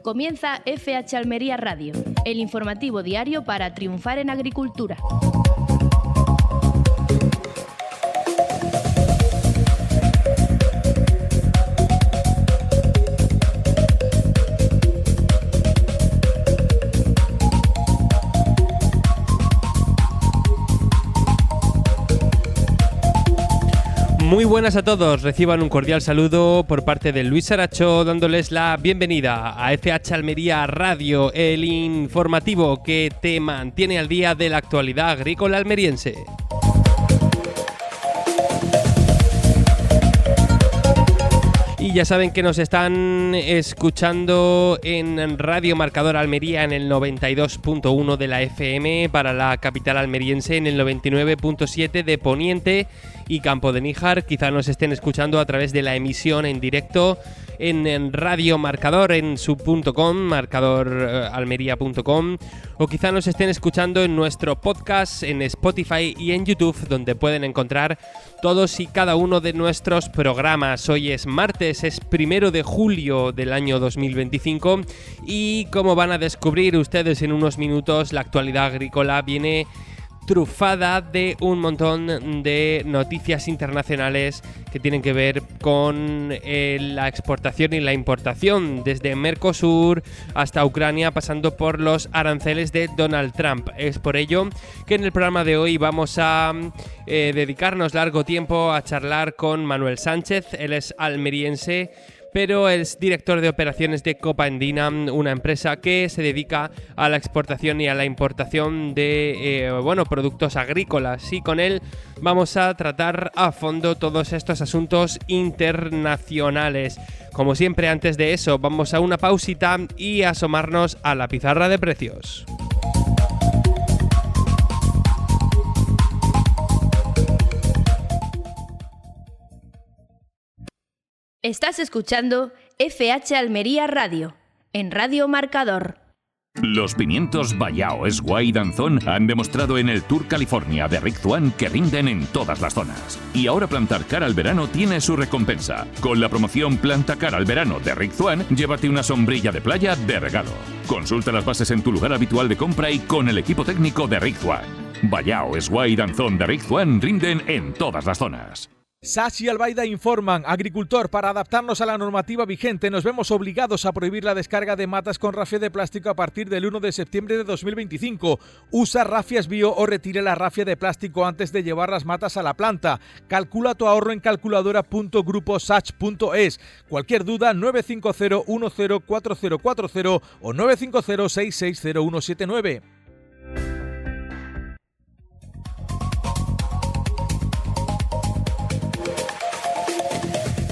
Comienza FH Almería Radio, el informativo diario para triunfar en agricultura. Muy buenas a todos, reciban un cordial saludo por parte de Luis Aracho, dándoles la bienvenida a FH Almería Radio, el informativo que te mantiene al día de la actualidad agrícola almeriense. Y ya saben que nos están escuchando en Radio Marcador Almería en el 92.1 de la FM, para la capital almeriense en el 99.7 de Poniente y Campo de Níjar. Quizá nos estén escuchando a través de la emisión en directo en Radio Marcador en su .com, marcadoralmería.com, o quizá nos estén escuchando en nuestro podcast en Spotify y en YouTube, donde pueden encontrar todos y cada uno de nuestros programas. Hoy es martes, es 1 de julio del año 2025 y como van a descubrir ustedes en unos minutos, la actualidad agrícola viene trufada de un montón de noticias internacionales que tienen que ver con la exportación y la importación, desde Mercosur hasta Ucrania, pasando por los aranceles de Donald Trump. Es por ello que en el programa de hoy vamos a dedicarnos largo tiempo a charlar con Manuel Sánchez. Él es almeriense, pero es director de operaciones de Copaendina, una empresa que se dedica a la exportación y a la importación de productos agrícolas. Y con él vamos a tratar a fondo todos estos asuntos internacionales. Como siempre, antes de eso, vamos a una pausita y a asomarnos a la pizarra de precios. Estás escuchando FH Almería Radio, en Radio Marcador. Los pimientos Vallao, Esguay y Danzón han demostrado en el Tour California de Rick Zwan que rinden en todas las zonas. Y ahora plantar cara al verano tiene su recompensa. Con la promoción Planta cara al verano de Rick Zwan, llévate una sombrilla de playa de regalo. Consulta las bases en tu lugar habitual de compra y con el equipo técnico de Rick Zwan. Vallao, Esguay y Danzón de Rick Zwan rinden en todas las zonas. SAS y Albaida informan: agricultor, para adaptarnos a la normativa vigente nos vemos obligados a prohibir la descarga de matas con rafia de plástico a partir del 1 de septiembre de 2025. Usa rafias bio o retire la rafia de plástico antes de llevar las matas a la planta. Calcula tu ahorro en calculadora.gruposach.es. Cualquier duda, 950-104040 o 950-660-179.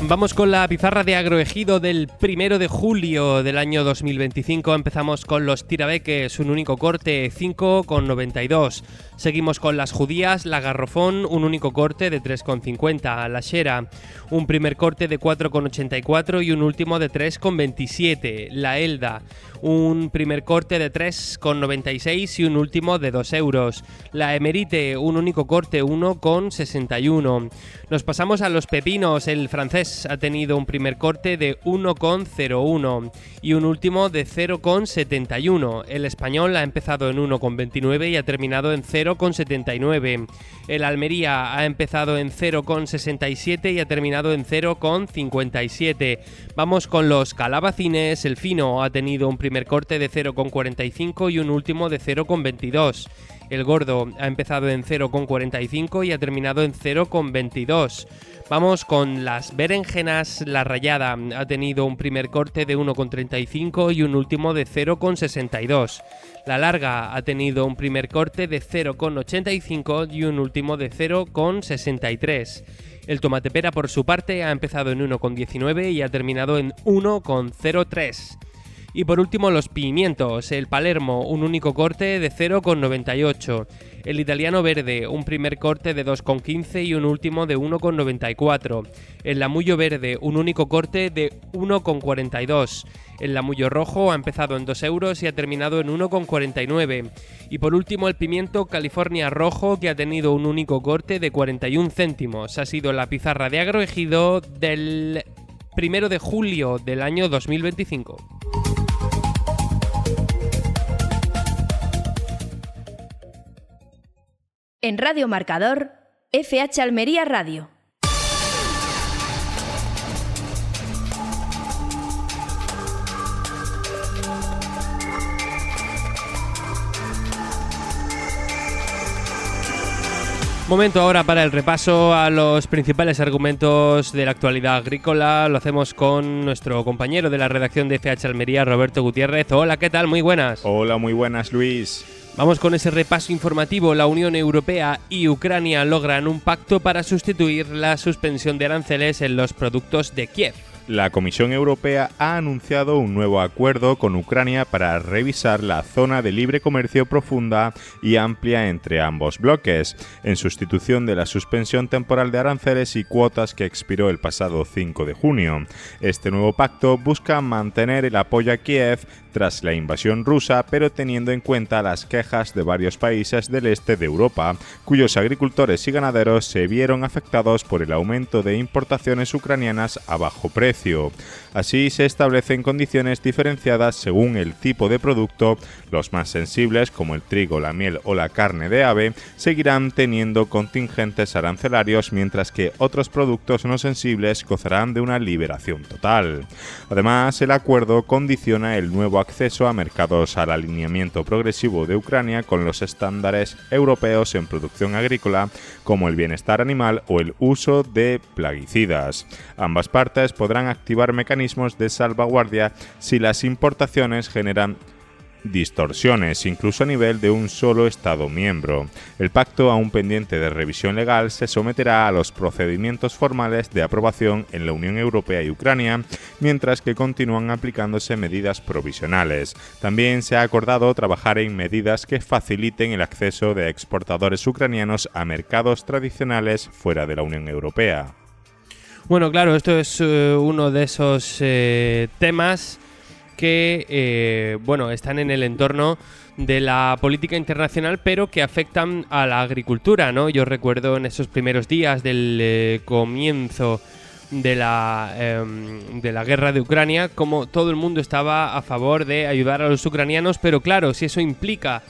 Vamos con la pizarra de Agroejido del 1 de julio del año 2025. Empezamos con los tirabeques, un único corte, 5,92. Seguimos con las judías, la garrofón, un único corte de 3,50. La xera, un primer corte de 4,84 y un último de 3,27. La elda, un primer corte de 3,96 y un último de 2 euros. La emerite, un único corte, 1,61. Nos pasamos a los pepinos. El francés ha tenido un primer corte de 1,01 y un último de 0,71. El español ha empezado en 1,29 y ha terminado en 0,79. El Almería ha empezado en 0,67 y ha terminado en 0,57. Vamos con los calabacines. El fino ha tenido un primer corte de 0,45 y un último de 0,22. El gordo ha empezado en 0,45 y ha terminado en 0,22. Vamos con las berenjenas. La rallada ha tenido un primer corte de 1,35 y un último de 0,62. La larga ha tenido un primer corte de 0,85 y un último de 0,63. El tomate pera, por su parte, ha empezado en 1,19 y ha terminado en 1,03. Y por último, los pimientos. El Palermo, un único corte de 0,98. El italiano verde, un primer corte de 2,15 y un último de 1,94. El lamullo verde, un único corte de 1,42. El lamullo rojo ha empezado en 2 euros y ha terminado en 1,49. Y por último, el pimiento California rojo, que ha tenido un único corte de 41 céntimos. Ha sido la pizarra de Agroejido del 1 de julio del año 2025. En Radio Marcador, FH Almería Radio. Momento ahora para el repaso a los principales argumentos de la actualidad agrícola. Lo hacemos con nuestro compañero de la redacción de FH Almería, Roberto Gutiérrez. Hola, ¿qué tal? Muy buenas. Hola, muy buenas, Luis. Vamos con ese repaso informativo. La Unión Europea y Ucrania logran un pacto para sustituir la suspensión de aranceles en los productos de Kiev. La Comisión Europea ha anunciado un nuevo acuerdo con Ucrania para revisar la zona de libre comercio profunda y amplia entre ambos bloques, en sustitución de la suspensión temporal de aranceles y cuotas que expiró el pasado 5 de junio. Este nuevo pacto busca mantener el apoyo a Kiev tras la invasión rusa, pero teniendo en cuenta las quejas de varios países del este de Europa, cuyos agricultores y ganaderos se vieron afectados por el aumento de importaciones ucranianas a bajo precio. Así se establecen condiciones diferenciadas según el tipo de producto. Los más sensibles, como el trigo, la miel o la carne de ave, seguirán teniendo contingentes arancelarios, mientras que otros productos no sensibles gozarán de una liberación total. Además, el acuerdo condiciona el nuevo acceso a mercados al alineamiento progresivo de Ucrania con los estándares europeos en producción agrícola, como el bienestar animal o el uso de plaguicidas. Ambas partes podrán activar mecanismos de salvaguardia si las importaciones generan distorsiones, incluso a nivel de un solo Estado miembro. El pacto, aún pendiente de revisión legal, se someterá a los procedimientos formales de aprobación en la Unión Europea y Ucrania, mientras que continúan aplicándose medidas provisionales. También se ha acordado trabajar en medidas que faciliten el acceso de exportadores ucranianos a mercados tradicionales fuera de la Unión Europea. Bueno, claro, esto es uno de esos temas que están en el entorno de la política internacional, pero que afectan a la agricultura, ¿no? Yo recuerdo en esos primeros días del comienzo de la guerra de Ucrania, como todo el mundo estaba a favor de ayudar a los ucranianos, pero claro, si eso implica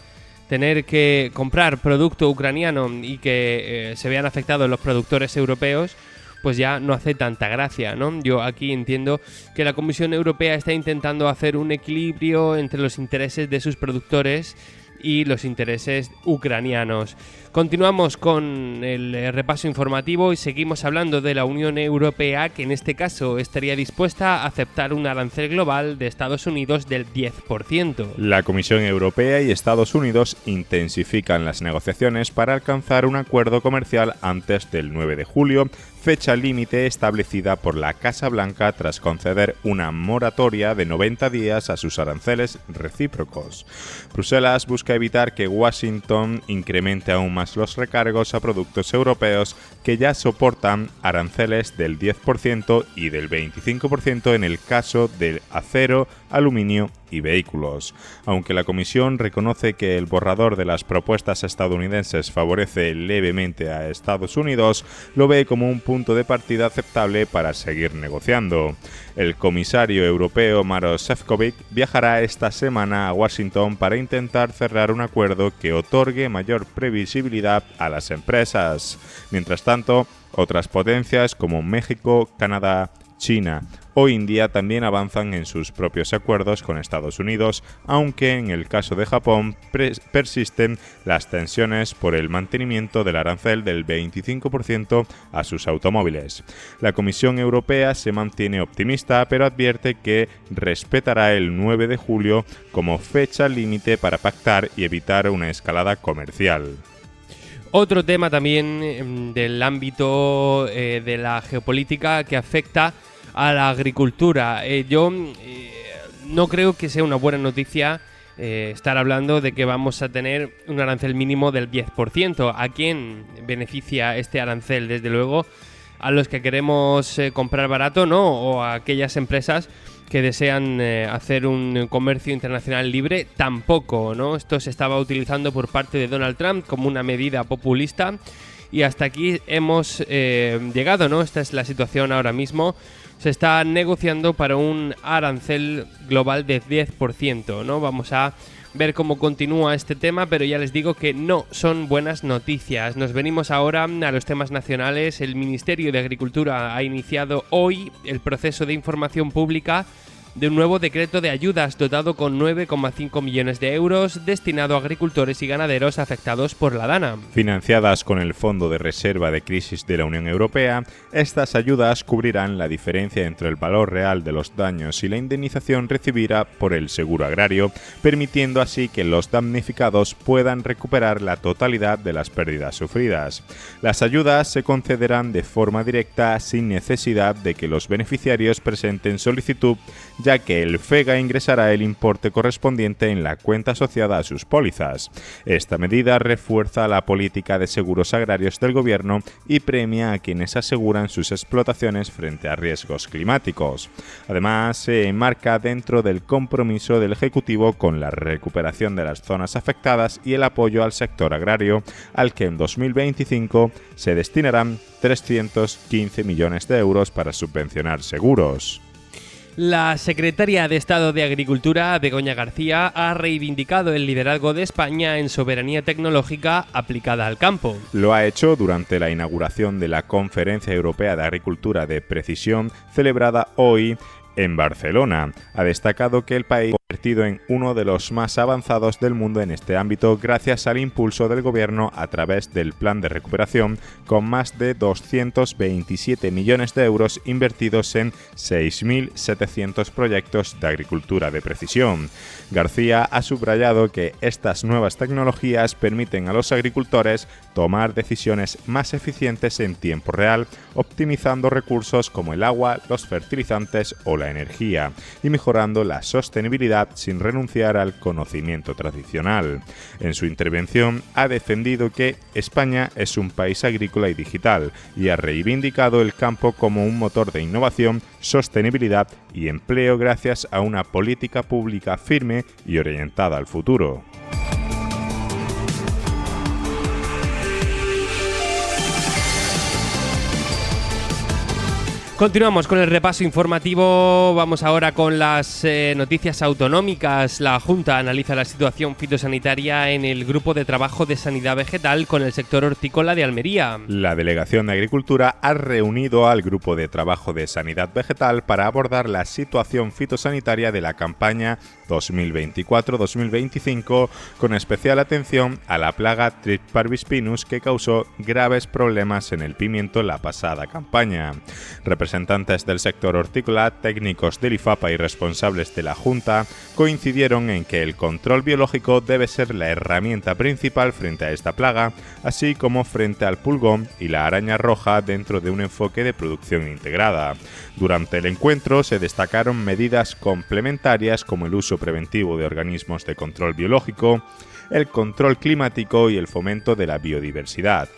tener que comprar producto ucraniano y que se vean afectados los productores europeos, pues ya no hace tanta gracia, ¿no? Yo aquí entiendo que la Comisión Europea está intentando hacer un equilibrio entre los intereses de sus productores y los intereses ucranianos. Continuamos con el repaso informativo y seguimos hablando de la Unión Europea, que en este caso estaría dispuesta a aceptar un arancel global de Estados Unidos del 10%. La Comisión Europea y Estados Unidos intensifican las negociaciones para alcanzar un acuerdo comercial antes del 9 de julio, fecha límite establecida por la Casa Blanca tras conceder una moratoria de 90 días a sus aranceles recíprocos. Bruselas busca evitar que Washington incremente aún más los recargos a productos europeos que ya soportan aranceles del 10% y del 25% en el caso del acero, aluminio y vehículos. Aunque la Comisión reconoce que el borrador de las propuestas estadounidenses favorece levemente a Estados Unidos, lo ve como un punto de partida aceptable para seguir negociando. El comisario europeo Maroš Šefčovič viajará esta semana a Washington para intentar cerrar un acuerdo que otorgue mayor previsibilidad a las empresas. Mientras tanto, otras potencias como México, Canadá, China o India también avanzan en sus propios acuerdos con Estados Unidos, aunque en el caso de Japón persisten las tensiones por el mantenimiento del arancel del 25% a sus automóviles. La Comisión Europea se mantiene optimista, pero advierte que respetará el 9 de julio como fecha límite para pactar y evitar una escalada comercial. Otro tema también del ámbito de la geopolítica que afecta a la agricultura. Yo no creo que sea una buena noticia estar hablando de que vamos a tener un arancel mínimo del 10%. ¿A quién beneficia este arancel? Desde luego, a los que queremos comprar barato, ¿no? O a aquellas empresas que desean hacer un comercio internacional libre, tampoco, ¿no? Esto se estaba utilizando por parte de Donald Trump como una medida populista y hasta aquí hemos llegado, ¿no? Esta es la situación ahora mismo. Se está negociando para un arancel global de 10%, ¿no? Vamos a ver cómo continúa este tema, pero ya les digo que no son buenas noticias. Nos venimos ahora a los temas nacionales. El Ministerio de Agricultura ha iniciado hoy el proceso de información pública de un nuevo decreto de ayudas dotado con 9,5 millones de euros destinado a agricultores y ganaderos afectados por la DANA. Financiadas con el Fondo de Reserva de Crisis de la Unión Europea, estas ayudas cubrirán la diferencia entre el valor real de los daños y la indemnización recibida por el seguro agrario, permitiendo así que los damnificados puedan recuperar la totalidad de las pérdidas sufridas. Las ayudas se concederán de forma directa sin necesidad de que los beneficiarios presenten solicitud, ya que el FEGA ingresará el importe correspondiente en la cuenta asociada a sus pólizas. Esta medida refuerza la política de seguros agrarios del Gobierno y premia a quienes aseguran sus explotaciones frente a riesgos climáticos. Además, se enmarca dentro del compromiso del Ejecutivo con la recuperación de las zonas afectadas y el apoyo al sector agrario, al que en 2025 se destinarán 315 millones de euros para subvencionar seguros. La secretaria de Estado de Agricultura, Begoña García, ha reivindicado el liderazgo de España en soberanía tecnológica aplicada al campo. Lo ha hecho durante la inauguración de la Conferencia Europea de Agricultura de Precisión, celebrada hoy en Barcelona. Ha destacado que el país ha convertido en uno de los más avanzados del mundo en este ámbito gracias al impulso del Gobierno a través del Plan de Recuperación, con más de 227 millones de euros invertidos en 6.700 proyectos de agricultura de precisión. García ha subrayado que estas nuevas tecnologías permiten a los agricultores tomar decisiones más eficientes en tiempo real, optimizando recursos como el agua, los fertilizantes o la energía, y mejorando la sostenibilidad sin renunciar al conocimiento tradicional. En su intervención ha defendido que España es un país agrícola y digital y ha reivindicado el campo como un motor de innovación, sostenibilidad y empleo gracias a una política pública firme y orientada al futuro. Continuamos con el repaso informativo. Vamos ahora con las noticias autonómicas. La Junta analiza la situación fitosanitaria en el Grupo de Trabajo de Sanidad Vegetal con el sector hortícola de Almería. La Delegación de Agricultura ha reunido al Grupo de Trabajo de Sanidad Vegetal para abordar la situación fitosanitaria de la campaña 2024-2025, con especial atención a la plaga Trip parvispinus que causó graves problemas en el pimiento la pasada campaña. Representantes del sector hortícola, técnicos del IFAPA y responsables de la Junta coincidieron en que el control biológico debe ser la herramienta principal frente a esta plaga, así como frente al pulgón y la araña roja dentro de un enfoque de producción integrada. Durante el encuentro se destacaron medidas complementarias como el uso preventivo de organismos de control biológico, el control climático y el fomento de la biodiversidad.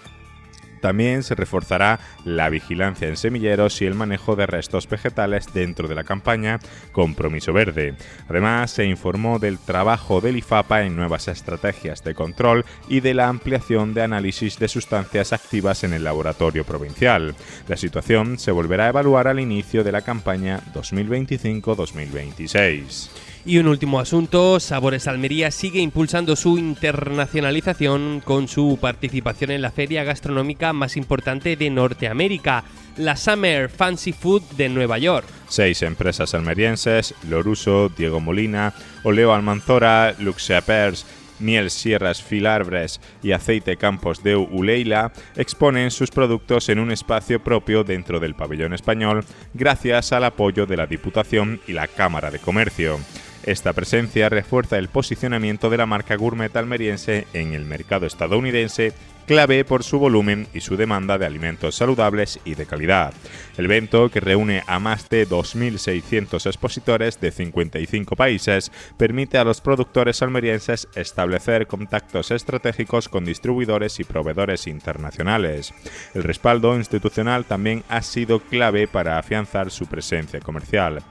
También se reforzará la vigilancia en semilleros y el manejo de restos vegetales dentro de la campaña Compromiso Verde. Además, se informó del trabajo del IFAPA en nuevas estrategias de control y de la ampliación de análisis de sustancias activas en el laboratorio provincial. La situación se volverá a evaluar al inicio de la campaña 2025-2026. Y un último asunto, Sabores Almería sigue impulsando su internacionalización con su participación en la feria gastronómica más importante de Norteamérica, la Summer Fancy Food de Nueva York. 6 empresas almerienses, Loruso, Diego Molina, Oleo Almanzora, Luxeapers, Miel Sierras Filarbres y Aceite Campos de Uleila exponen sus productos en un espacio propio dentro del pabellón español gracias al apoyo de la Diputación y la Cámara de Comercio. Esta presencia refuerza el posicionamiento de la marca gourmet almeriense en el mercado estadounidense, clave por su volumen y su demanda de alimentos saludables y de calidad. El evento, que reúne a más de 2.600 expositores de 55 países, permite a los productores almerienses establecer contactos estratégicos con distribuidores y proveedores internacionales. El respaldo institucional también ha sido clave para afianzar su presencia comercial.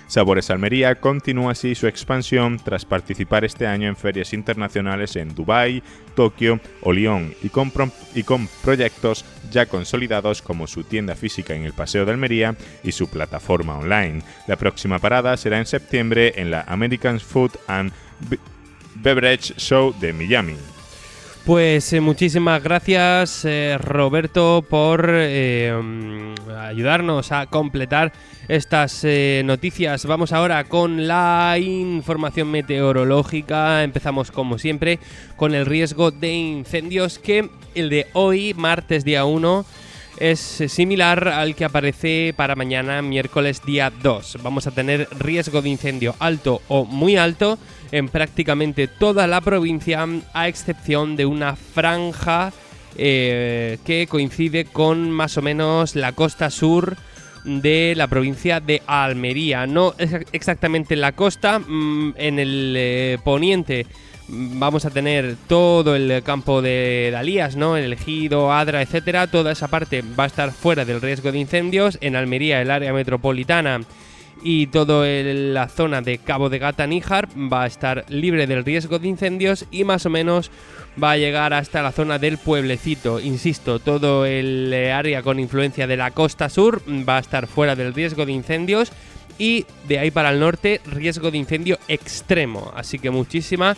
Sabores Almería continúa así su expansión tras participar este año en ferias internacionales en Dubái, Tokio o Lyon y con proyectos ya consolidados como su tienda física en el Paseo de Almería y su plataforma online. La próxima parada será en septiembre en la American Food and Beverage Show de Miami. Pues muchísimas gracias, Roberto, por ayudarnos a completar estas noticias. Vamos ahora con la información meteorológica. Empezamos, como siempre, con el riesgo de incendios, que el de hoy, martes día 1, es similar al que aparece para mañana, miércoles día 2. Vamos a tener riesgo de incendio alto o muy alto en prácticamente toda la provincia, a excepción de una franja que coincide con más o menos la costa sur de la provincia de Almería. No exactamente en la costa, en el poniente vamos a tener todo el campo de Dalías, ¿no? El Ejido, Adra, etcétera. Toda esa parte va a estar fuera del riesgo de incendios. En Almería, el área metropolitana y toda la zona de Cabo de Gata, Níjar, va a estar libre del riesgo de incendios, y más o menos va a llegar hasta la zona del pueblecito. Insisto, todo el área con influencia de la costa sur va a estar fuera del riesgo de incendios, y de ahí para el norte, riesgo de incendio extremo. Así que muchísima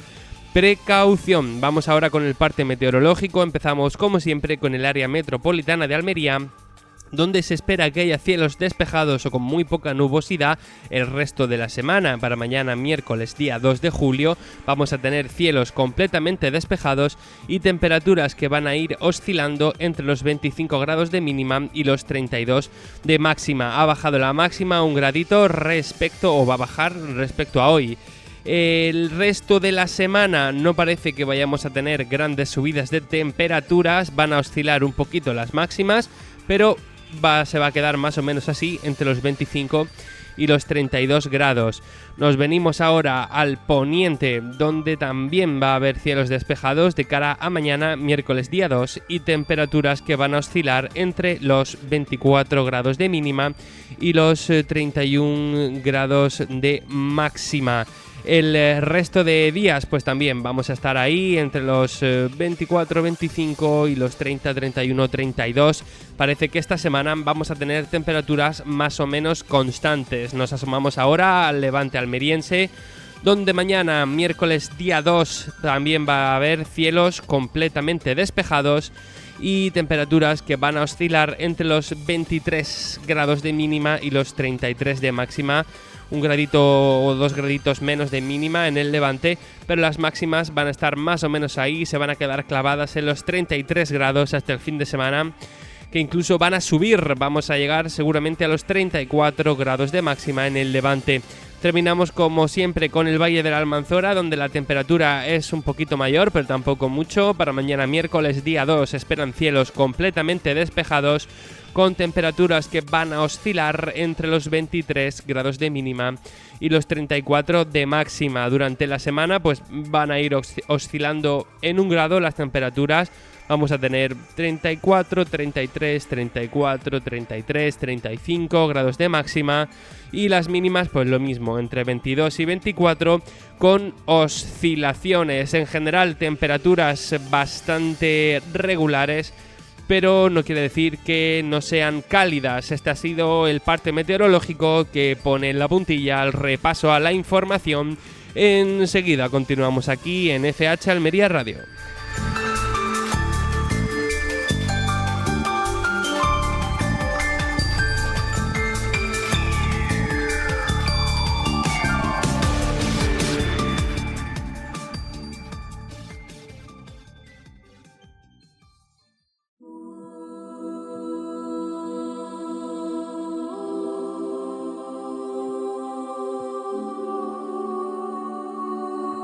precaución. Vamos ahora con el parte meteorológico. Empezamos, como siempre, con el área metropolitana de Almería, donde se espera que haya cielos despejados o con muy poca nubosidad el resto de la semana. Para mañana, miércoles día 2 de julio, vamos a tener cielos completamente despejados y temperaturas que van a ir oscilando entre los 25 grados de mínima y los 32 de máxima. Ha bajado la máxima un gradito va a bajar respecto a hoy. El resto de la semana no parece que vayamos a tener grandes subidas de temperaturas, van a oscilar un poquito las máximas, pero se va a quedar más o menos así entre los 25 y los 32 grados. Nos venimos ahora al poniente, donde también va a haber cielos despejados de cara a mañana, miércoles día 2, y temperaturas que van a oscilar entre los 24 grados de mínima y los 31 grados de máxima. El resto de días pues también vamos a estar ahí entre los 24, 25 y los 30, 31, 32. Parece que esta semana vamos a tener temperaturas más o menos constantes. Nos asomamos ahora al levante almeriense, donde mañana, miércoles día 2, también va a haber cielos completamente despejados y temperaturas que van a oscilar entre los 23 grados de mínima y los 33 de máxima. Un gradito o 2 graditos menos de mínima en el levante, pero las máximas van a estar más o menos ahí, se van a quedar clavadas en los 33 grados hasta el fin de semana, que incluso van a subir. Vamos a llegar seguramente a los 34 grados de máxima en el levante. Terminamos, como siempre, con el Valle de la Almanzora, donde la temperatura es un poquito mayor, pero tampoco mucho. Para mañana, miércoles día 2, esperan cielos completamente despejados, con temperaturas que van a oscilar entre los 23 grados de mínima y los 34 de máxima. Durante la semana pues van a ir oscilando en 1 grado las temperaturas. Vamos a tener 34, 33, 34, 33, 35 grados de máxima, y las mínimas pues lo mismo, entre 22 y 24, con oscilaciones. En general, temperaturas bastante regulares, pero no quiere decir que no sean cálidas. Este ha sido el parte meteorológico que pone la puntilla al repaso a la información. Enseguida continuamos aquí en FH Almería Radio.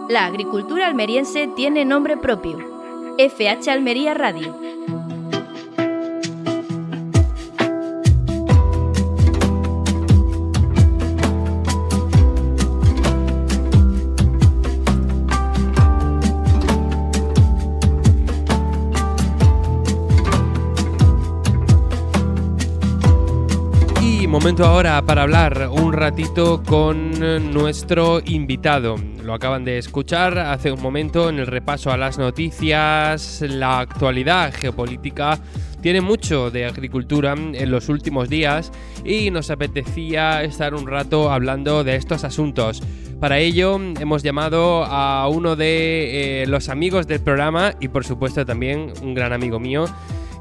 La agricultura almeriense tiene nombre propio. FH Almería Radio. Momento ahora para hablar un ratito con nuestro invitado. Lo acaban de escuchar hace un momento en el repaso a las noticias, la actualidad geopolítica tiene mucho de agricultura en los últimos días y nos apetecía estar un rato hablando de estos asuntos. Para ello hemos llamado a uno de los amigos del programa y por supuesto también un gran amigo mío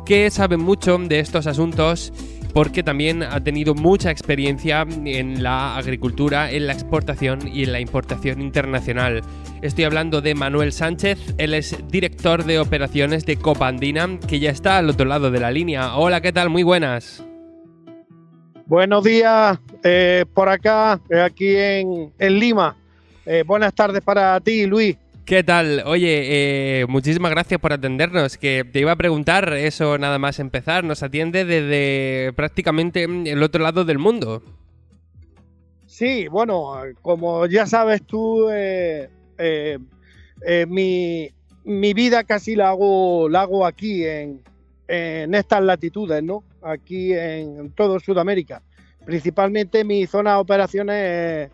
que sabe mucho de estos asuntos porque también ha tenido mucha experiencia en la agricultura, en la exportación y en la importación internacional. Estoy hablando de Manuel Sánchez, él es director de operaciones de Copandina, que ya está al otro lado de la línea. Hola, ¿qué tal? Muy buenas. Buenos días, por acá, aquí en Lima. Buenas tardes para ti, Luis. ¿Qué tal? Oye, muchísimas gracias por atendernos, que te iba a preguntar eso nada más empezar. Nos atiende desde prácticamente el otro lado del mundo. Sí, bueno, como ya sabes tú, mi vida casi la hago aquí en estas latitudes, ¿no? Aquí en todo Sudamérica. Principalmente mi zona de operaciones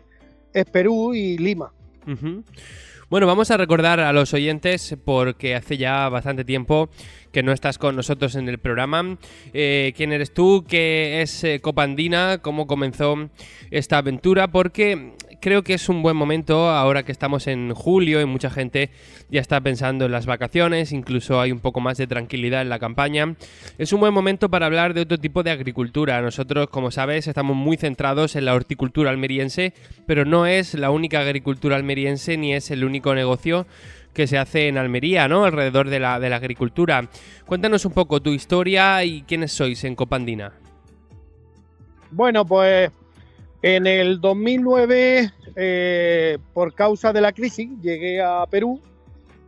es Perú y Lima. Uh-huh. Bueno, vamos a recordar a los oyentes, porque hace ya bastante tiempo que no estás con nosotros en el programa, quién eres tú, qué es Copandina, cómo comenzó esta aventura, porque creo que es un buen momento ahora que estamos en julio y mucha gente ya está pensando en las vacaciones, incluso hay un poco más de tranquilidad en la campaña. Es un buen momento para hablar de otro tipo de agricultura. Nosotros, como sabes, estamos muy centrados en la horticultura almeriense, pero no es la única agricultura almeriense ni es el único negocio que se hace en Almería, ¿no? Alrededor de la agricultura. Cuéntanos un poco tu historia y quiénes sois en Copandina. Bueno, pues en el 2009, por causa de la crisis, llegué a Perú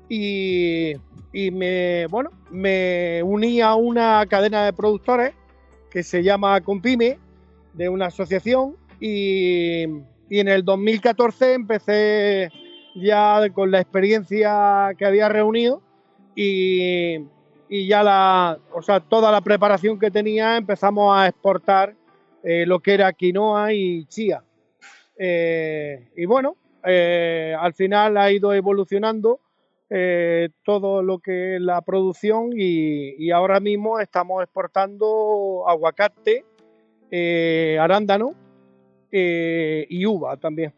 y me uní a una cadena de productores que se llama Compime, de una asociación, y en el 2014 empecé ya con la experiencia que había reunido y ya toda la preparación que tenía, empezamos a exportar lo que era quinoa y chía. Y bueno, al final ha ido evolucionando todo lo que es la producción y ahora mismo estamos exportando aguacate, arándano y uva también.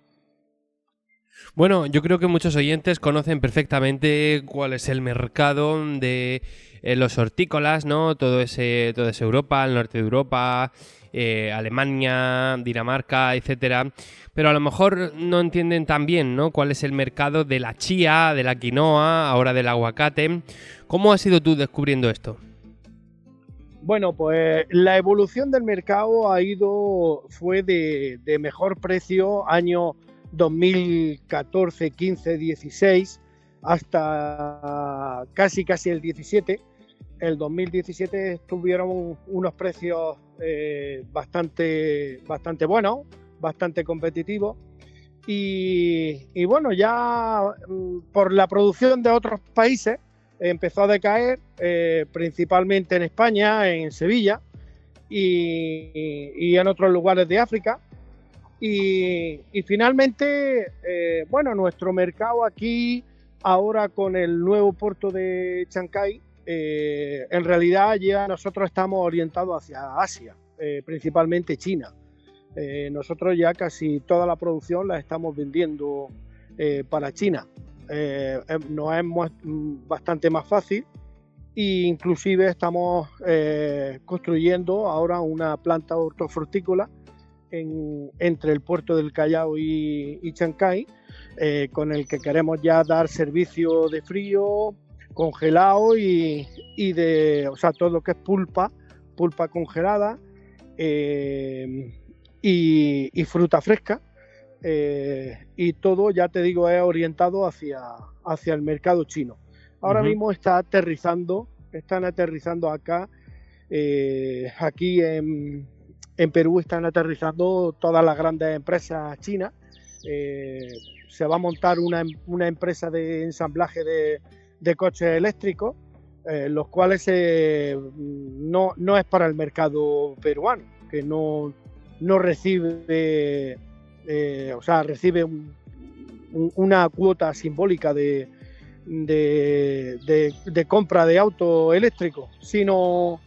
Bueno, yo creo que muchos oyentes conocen perfectamente cuál es el mercado de los hortícolas, ¿no? Todo es Europa, el norte de Europa, Alemania, Dinamarca, etcétera. Pero a lo mejor no entienden tan bien, ¿no? Cuál es el mercado de la chía, de la quinoa, ahora del aguacate. ¿Cómo has ido tú descubriendo esto? Bueno, pues la evolución del mercado fue de mejor precio año 2014, 15, 16 hasta casi el 17. El 2017 tuvieron unos precios bastante buenos, bastante competitivos y bueno, ya por la producción de otros países empezó a decaer, principalmente en España, en Sevilla y en otros lugares de África. Y finalmente, nuestro mercado aquí, ahora con el nuevo puerto de Chancay, en realidad ya nosotros estamos orientados hacia Asia, principalmente China. Nosotros ya casi toda la producción la estamos vendiendo para China. Nos es bastante más fácil e inclusive estamos construyendo ahora una planta hortofrutícola entre el puerto del Callao y Chancay, con el que queremos ya dar servicio de frío, congelado y todo lo que es pulpa congelada y fruta fresca, y todo, ya te digo, es orientado hacia el mercado chino. Ahora mismo están aterrizando acá, aquí en Perú están aterrizando todas las grandes empresas chinas. Se va a montar una empresa de ensamblaje de coches eléctricos, los cuales no es para el mercado peruano, que no recibe, recibe una cuota simbólica de compra de auto eléctrico, sino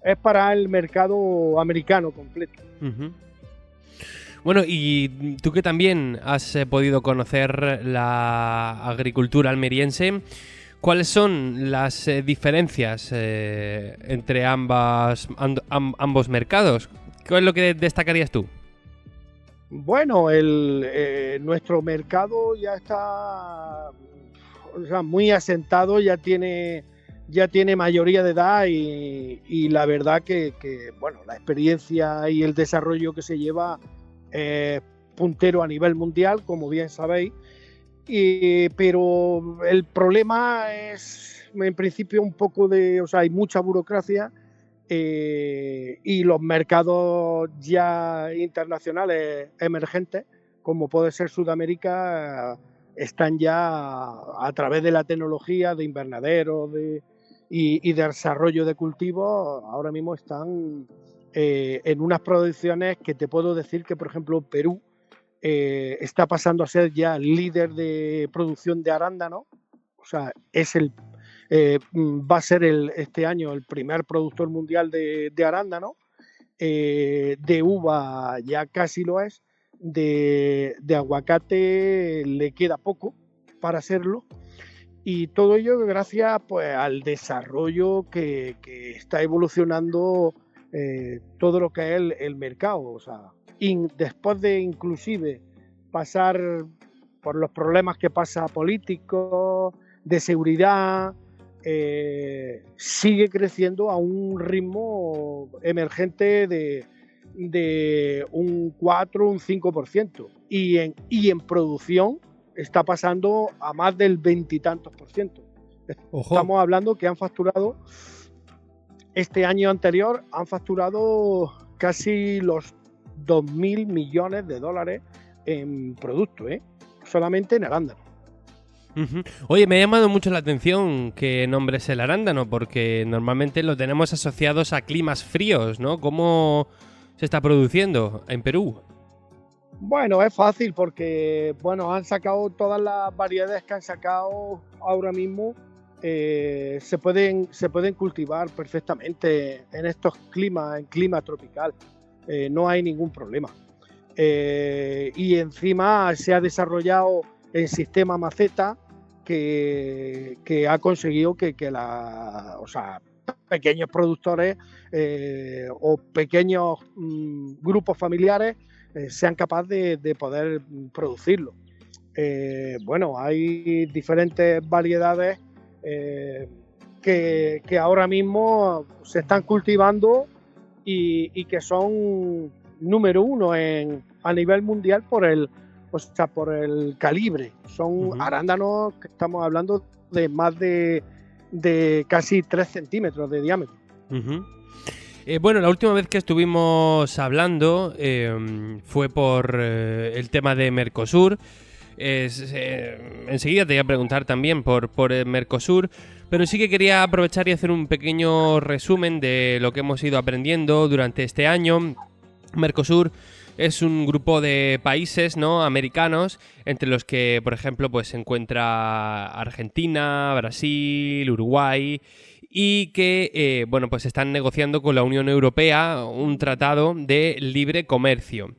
es para el mercado americano completo. Uh-huh. Bueno, y tú que también has podido conocer la agricultura almeriense, ¿cuáles son las diferencias entre ambos mercados? ¿Qué es lo que destacarías tú? Bueno, nuestro mercado ya está, o sea, muy asentado, ya tiene mayoría de edad y la verdad que bueno, la experiencia y el desarrollo que se lleva es puntero a nivel mundial, como bien sabéis, pero el problema es en principio un poco o sea, hay mucha burocracia y los mercados ya internacionales emergentes, como puede ser Sudamérica, están ya a través de la tecnología, de invernaderos y de desarrollo de cultivos, ahora mismo están en unas producciones que te puedo decir que, por ejemplo, Perú está pasando a ser ya líder de producción de arándano, o sea, va a ser este año el primer productor mundial de arándano, de uva ya casi lo es, de aguacate le queda poco para hacerlo, y todo ello gracias pues al desarrollo que está evolucionando todo lo que es el mercado, o sea, después de inclusive pasar por los problemas que pasa políticos, de seguridad, sigue creciendo a un ritmo emergente de un 4, un 5%, y en producción está pasando a más del 20 y tantos %. Ojo. Estamos hablando que han facturado, este año anterior, han facturado casi los 2.000 millones de dólares en productos, solamente en arándano. Uh-huh. Oye, me ha llamado mucho la atención que nombres el arándano, porque normalmente lo tenemos asociados a climas fríos, ¿no? ¿Cómo se está produciendo en Perú? Bueno, es fácil porque han sacado todas las variedades que han sacado ahora mismo, se pueden cultivar perfectamente en estos climas, en clima tropical, no hay ningún problema. Y encima se ha desarrollado el sistema maceta que ha conseguido que pequeños productores o pequeños grupos familiares sean capaces de poder producirlo. Hay diferentes variedades que ahora mismo se están cultivando y que son número uno a nivel mundial por el calibre. Son arándanos que estamos hablando de más de casi 3 centímetros de diámetro. Uh-huh. La última vez que estuvimos hablando fue por el tema de Mercosur. Enseguida te voy a preguntar también por el Mercosur, pero sí que quería aprovechar y hacer un pequeño resumen de lo que hemos ido aprendiendo durante este año. Mercosur es un grupo de países, ¿no?, americanos, entre los que, por ejemplo, pues se encuentra Argentina, Brasil, Uruguay, y que pues están negociando con la Unión Europea un tratado de libre comercio.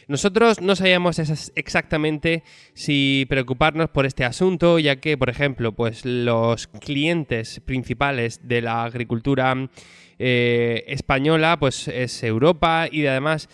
Nosotros no sabíamos exactamente si preocuparnos por este asunto, ya que, por ejemplo, pues los clientes principales de la agricultura española pues es Europa, y además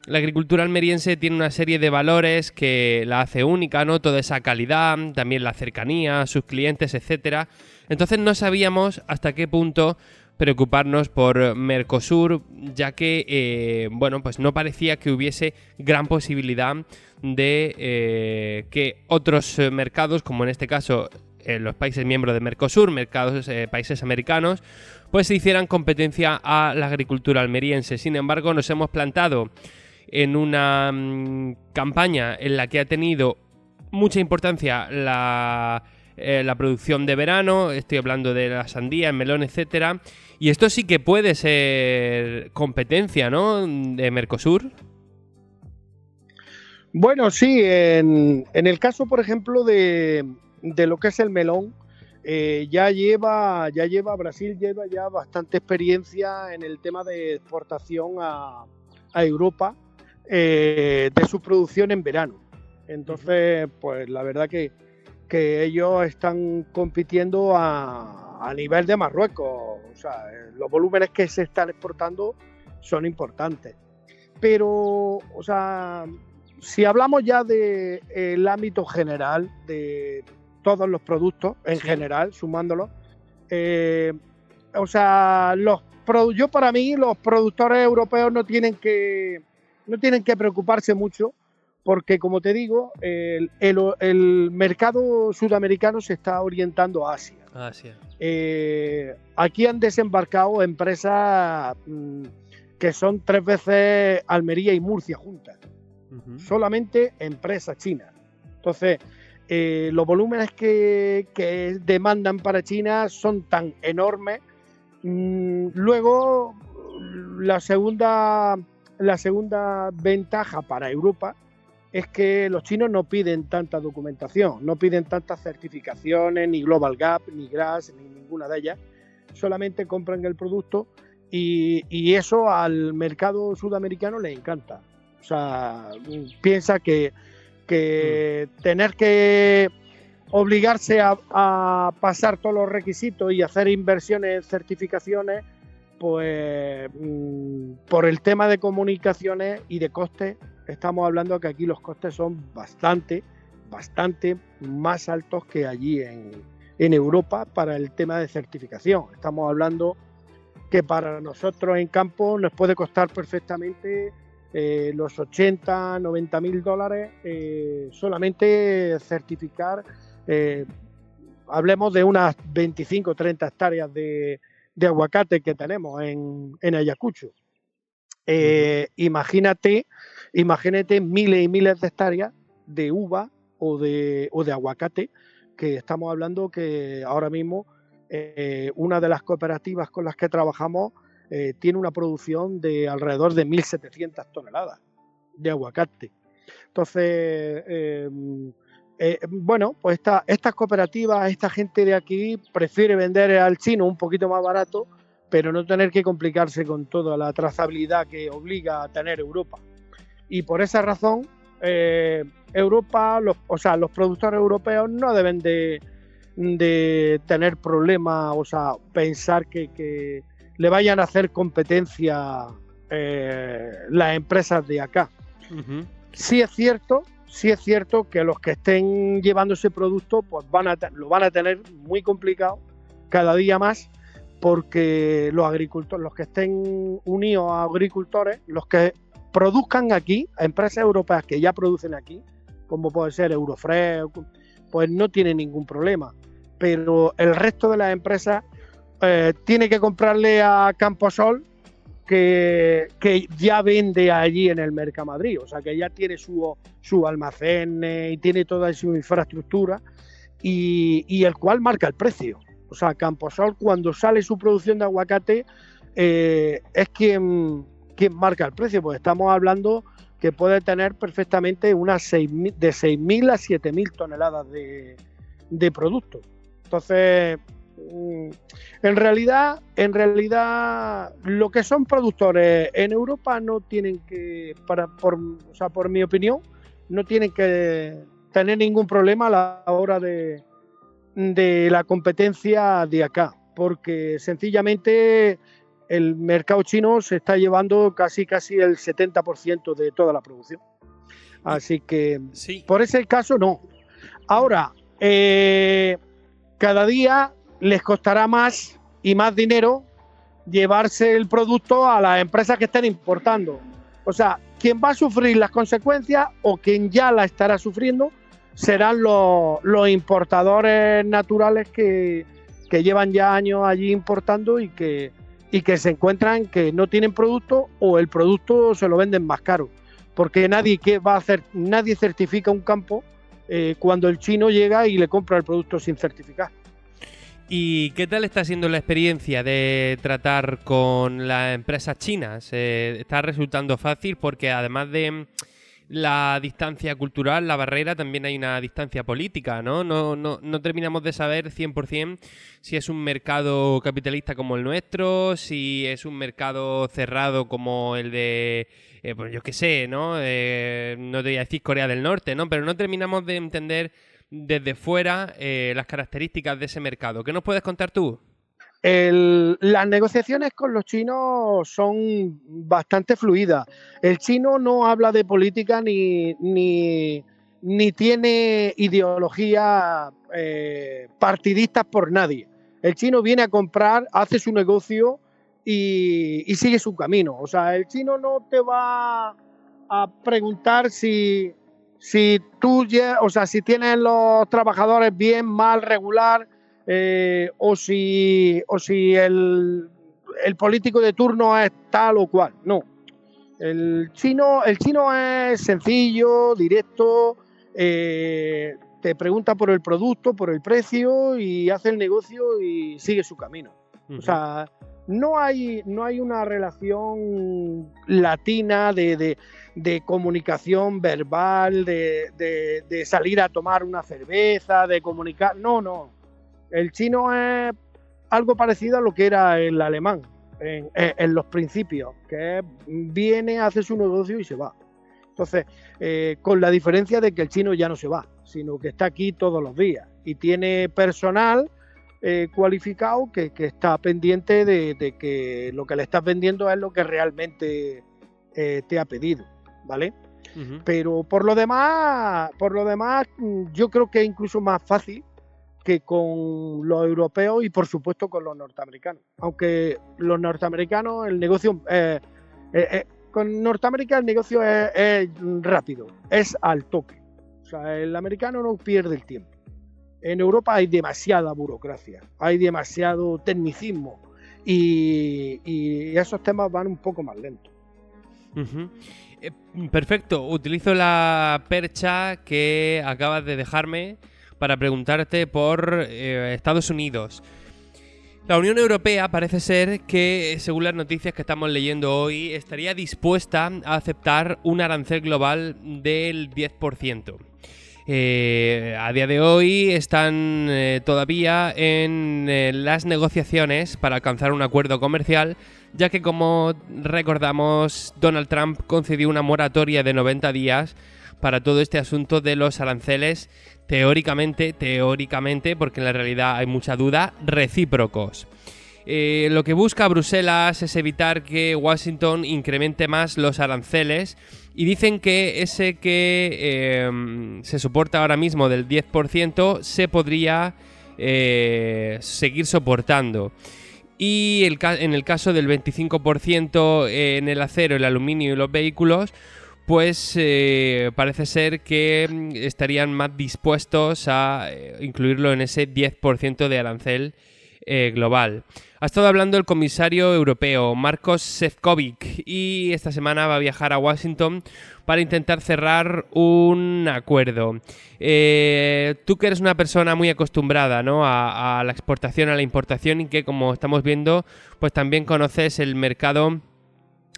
la agricultura almeriense tiene una serie de valores que la hace única, ¿no? Toda esa calidad, también la cercanía, sus clientes, etcétera. Entonces no sabíamos hasta qué punto preocuparnos por Mercosur, ya que pues no parecía que hubiese gran posibilidad de que otros mercados, como en este caso los países miembros de Mercosur, países americanos, pues se hicieran competencia a la agricultura almeriense. Sin embargo, nos hemos plantado en una campaña en la que ha tenido mucha importancia la producción de verano. Estoy hablando de la sandía, el melón, etcétera. Y esto sí que puede ser competencia, ¿no?, de Mercosur. Bueno, sí, en el caso, por ejemplo, de lo que es el melón, Brasil lleva ya bastante experiencia en el tema de exportación a Europa de su producción en verano. Entonces, pues la verdad que ellos están compitiendo a nivel de Marruecos. O sea, los volúmenes que se están exportando son importantes. Pero, o sea, si hablamos ya del ámbito general de todos los productos en general, sumándolos, o sea, yo para mí los productores europeos no tienen que preocuparse mucho, porque como te digo, el mercado sudamericano se está orientando a Asia. Aquí han desembarcado empresas que son 3 veces Almería y Murcia juntas, solamente empresas chinas. Entonces, los volúmenes que demandan para China son tan enormes. Luego, la segunda ventaja para Europa es que los chinos no piden tanta documentación, no piden tantas certificaciones, ni Global Gap, ni GRAS, ni ninguna de ellas. Solamente compran el producto y eso al mercado sudamericano le encanta. O sea, piensa que tener que obligarse a pasar todos los requisitos y hacer inversiones en certificaciones, pues por el tema de comunicaciones y de costes, estamos hablando que aquí los costes son bastante más altos que allí en Europa para el tema de certificación. Estamos hablando que para nosotros en campo nos puede costar perfectamente los 80, 90 mil dólares solamente certificar, hablemos de unas 25 o 30 hectáreas de aguacate que tenemos en Ayacucho. Imagínate miles y miles de hectáreas de uva o de aguacate, que estamos hablando que ahora mismo una de las cooperativas con las que trabajamos tiene una producción de alrededor de 1.700 toneladas de aguacate. Entonces, bueno, pues estas cooperativas, esta gente de aquí prefiere vender al chino un poquito más barato, pero no tener que complicarse con toda la trazabilidad que obliga a tener Europa. Y por esa razón, Europa, los productores europeos no deben de tener problemas, o sea, pensar que le vayan a hacer competencia las empresas de acá. Sí es cierto que los que estén llevando ese producto pues lo van a tener muy complicado cada día más, porque los agricultores, los que estén unidos a agricultores, los que produzcan aquí, a empresas europeas que ya producen aquí, como puede ser Eurofresh, pues no tienen ningún problema. Pero el resto de las empresas tiene que comprarle a Camposol, que ya vende allí en el Mercamadrid, o sea que ya tiene su almacén y tiene toda su infraestructura y el cual marca el precio. O sea, Camposol, cuando sale su producción de aguacate, es quien marca el precio, pues estamos hablando que puede tener perfectamente unas de 6.000 a 7.000 toneladas de producto. Entonces, en realidad, lo que son productores en Europa no tienen que, por mi opinión, no tienen que tener ningún problema a la hora de la competencia de acá, porque sencillamente el mercado chino se está llevando casi el 70% de toda la producción. Así que sí, por ese caso no. Ahora, cada día les costará más y más dinero llevarse el producto a las empresas que estén importando. O sea, quien va a sufrir las consecuencias o quien ya la estará sufriendo serán los importadores naturales que llevan ya años allí importando y que se encuentran que no tienen producto o el producto se lo venden más caro. Porque nadie certifica un campo cuando el chino llega y le compra el producto sin certificar. ¿Y qué tal está siendo la experiencia de tratar con las empresas chinas? ¿Está resultando fácil? Porque además de la distancia cultural, la barrera, también hay una distancia política, ¿no? No terminamos de saber 100% si es un mercado capitalista como el nuestro, si es un mercado cerrado como el de, pues yo qué sé, ¿no? No te voy a decir Corea del Norte, ¿no? Pero no terminamos de entender desde fuera las características de ese mercado. ¿Qué nos puedes contar tú? Las negociaciones con los chinos son bastante fluidas. El chino no habla de política ni tiene ideología partidistas por nadie. El chino viene a comprar, hace su negocio y sigue su camino. O sea, el chino no te va a preguntar si tú, o sea, si tienes los trabajadores bien, mal, regular. O si el político de turno es tal o cual. No. El chino es sencillo, directo, te pregunta por el producto, por el precio y hace el negocio y sigue su camino. O sea, no hay una relación latina de comunicación verbal, de salir a tomar una cerveza, de comunicar. No. El chino es algo parecido a lo que era el alemán en los principios, que viene, hace su negocio y se va. Entonces, con la diferencia de que el chino ya no se va, sino que está aquí todos los días y tiene personal cualificado que está pendiente de que lo que le estás vendiendo es lo que realmente te ha pedido, ¿vale? Uh-huh. Pero por lo demás, yo creo que es incluso más fácil que con los europeos y por supuesto con los norteamericanos. Aunque los norteamericanos, el negocio con Norteamérica el negocio es rápido, es al toque. O sea, el americano no pierde el tiempo. En Europa hay demasiada burocracia, hay demasiado tecnicismo y esos temas van un poco más lentos. Uh-huh. Perfecto, utilizo la percha que acabas de dejarme para preguntarte por Estados Unidos. La Unión Europea parece ser que, según las noticias que estamos leyendo hoy, estaría dispuesta a aceptar un arancel global del 10%. A día de hoy están todavía en las negociaciones para alcanzar un acuerdo comercial, ya que, como recordamos, Donald Trump concedió una moratoria de 90 días para todo este asunto de los aranceles, teóricamente, porque en la realidad hay mucha duda, recíprocos. Lo que busca Bruselas es evitar que Washington incremente más los aranceles y dicen que ese que se soporta ahora mismo del 10% se podría seguir soportando. Y en el caso del 25% en el acero, el aluminio y los vehículos, pues parece ser que estarían más dispuestos a incluirlo en ese 10% de arancel global. Ha estado hablando el comisario europeo Maroš Šefčovič y esta semana va a viajar a Washington para intentar cerrar un acuerdo. Tú que eres una persona muy acostumbrada, ¿no?, a la exportación, a la importación y que, como estamos viendo, pues también conoces el mercado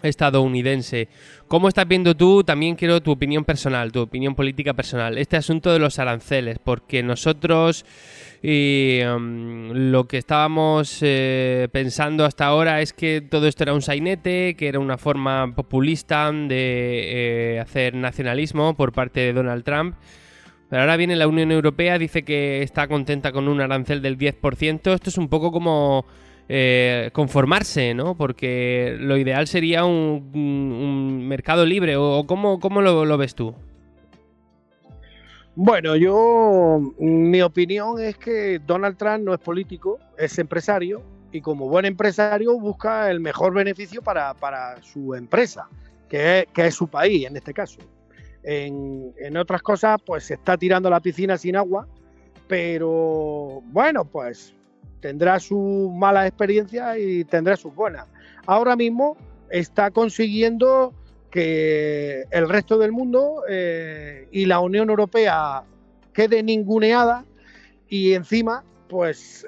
estadounidense. ¿Cómo estás viendo tú? También quiero tu opinión personal, tu opinión política personal, este asunto de los aranceles, porque nosotros lo que estábamos pensando hasta ahora es que todo esto era un sainete, que era una forma populista de hacer nacionalismo por parte de Donald Trump. Pero ahora viene la Unión Europea, dice que está contenta con un arancel del 10%. Esto es un poco como conformarse, ¿no? Porque lo ideal sería un mercado libre. ¿O cómo lo ves tú? Bueno, mi opinión es que Donald Trump no es político, es empresario y como buen empresario busca el mejor beneficio para su empresa, que es su país en este caso. En otras cosas, pues se está tirando a la piscina sin agua, pero bueno, pues tendrá sus malas experiencias y tendrá sus buenas. Ahora mismo está consiguiendo que el resto del mundo y la Unión Europea quede ninguneada y encima, pues,